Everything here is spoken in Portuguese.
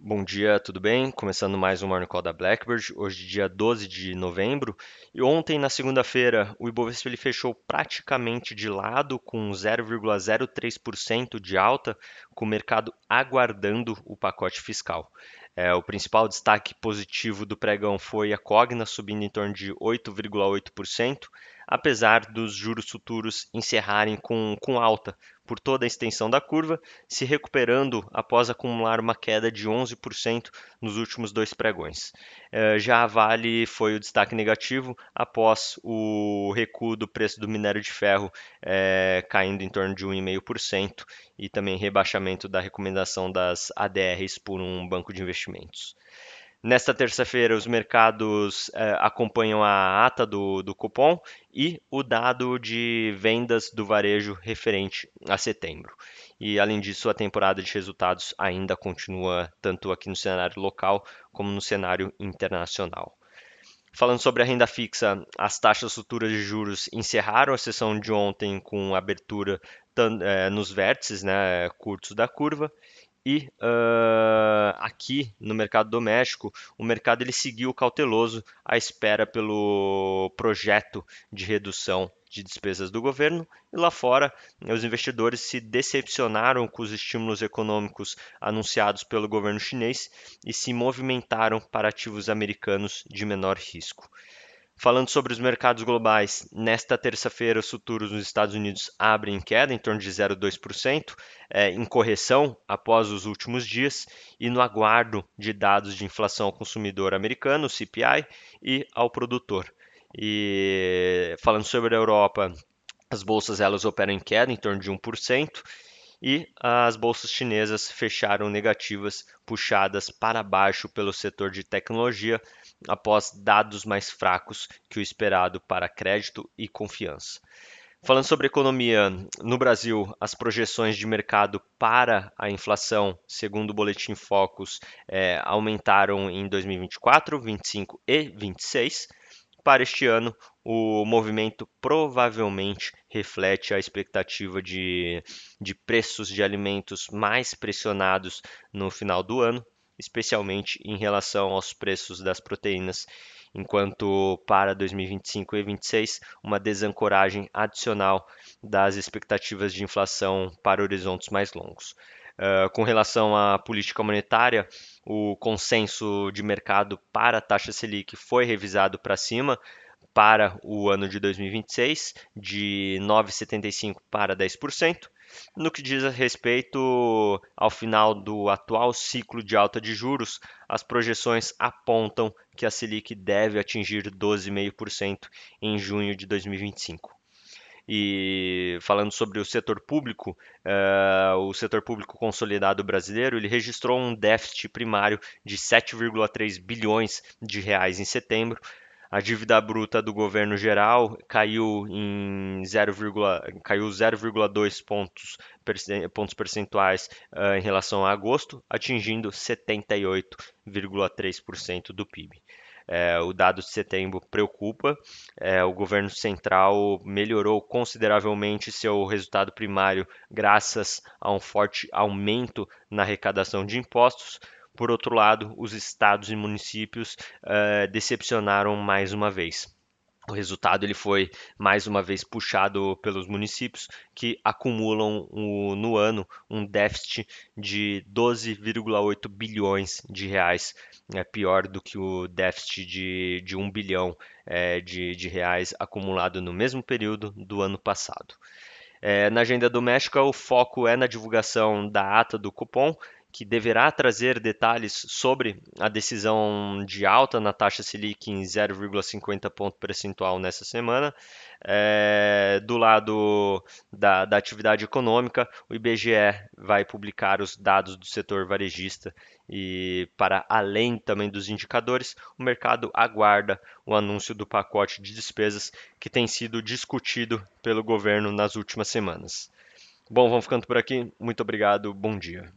Bom dia, tudo bem? Começando mais um Morning Call da Blackbird, hoje dia 12 de novembro. E ontem, na segunda-feira, o Ibovespa ele fechou praticamente de lado, com 0,03% de alta, com o mercado aguardando o pacote fiscal. O principal destaque positivo do pregão foi a Cogna, subindo em torno de 8,8%, apesar dos juros futuros encerrarem com alta por toda a extensão da curva, se recuperando após acumular uma queda de 11% nos últimos dois pregões. Já a Vale foi o destaque negativo após o recuo do preço do minério de ferro caindo em torno de 1,5% e também rebaixamento da recomendação das ADRs por um banco de investimentos. Nesta terça-feira, os mercados acompanham a ata do Copom e o dado de vendas do varejo referente a setembro. E, além disso, a temporada de resultados ainda continua tanto aqui no cenário local como no cenário internacional. Falando sobre a renda fixa, as taxas futuras de juros encerraram a sessão de ontem com abertura nos vértices, né, curtos da curva. E aqui no mercado doméstico, o mercado ele seguiu cauteloso à espera pelo projeto de redução de despesas do governo. E lá fora, os investidores se decepcionaram com os estímulos econômicos anunciados pelo governo chinês e se movimentaram para ativos americanos de menor risco. Falando sobre os mercados globais, nesta terça-feira os futuros nos Estados Unidos abrem em queda em torno de 0,2%, em correção após os últimos dias e no aguardo de dados de inflação ao consumidor americano, CPI, e ao produtor. E falando sobre a Europa, as bolsas elas operam em queda em torno de 1%. E as bolsas chinesas fecharam negativas, puxadas para baixo pelo setor de tecnologia, após dados mais fracos que o esperado para crédito e confiança. Falando sobre economia, no Brasil, as projeções de mercado para a inflação, segundo o Boletim Focus, aumentaram em 2024, 25 e 26. Para este ano, o movimento provavelmente reflete a expectativa de preços de alimentos mais pressionados no final do ano, especialmente em relação aos preços das proteínas, enquanto para 2025 e 2026, uma desancoragem adicional das expectativas de inflação para horizontes mais longos. Com relação à política monetária, o consenso de mercado para a taxa Selic foi revisado para cima para o ano de 2026, de 9,75% para 10%. No que diz a respeito ao final do atual ciclo de alta de juros, as projeções apontam que a Selic deve atingir 12,5% em junho de 2025. E falando sobre o setor público consolidado brasileiro, ele registrou um déficit primário de 7,3 bilhões de reais em setembro. A dívida bruta do governo geral caiu 0,2 pontos percentuais em relação a agosto, atingindo 78,3% do PIB. O dado de setembro preocupa. O governo central melhorou consideravelmente seu resultado primário graças a um forte aumento na arrecadação de impostos. Por outro lado, os estados e municípios decepcionaram mais uma vez. O resultado ele foi mais uma vez puxado pelos municípios que acumulam no ano um déficit de 12,8 bilhões de reais, pior do que o déficit de 1 bilhão de reais acumulado no mesmo período do ano passado. Na agenda doméstica, o foco é na divulgação da ata do Copom, que deverá trazer detalhes sobre a decisão de alta na taxa Selic em 0,50 ponto percentual nessa semana. Do lado da atividade econômica, o IBGE vai publicar os dados do setor varejista e, para além também dos indicadores, o mercado aguarda o anúncio do pacote de despesas que tem sido discutido pelo governo nas últimas semanas. Bom, vamos ficando por aqui. Muito obrigado. Bom dia.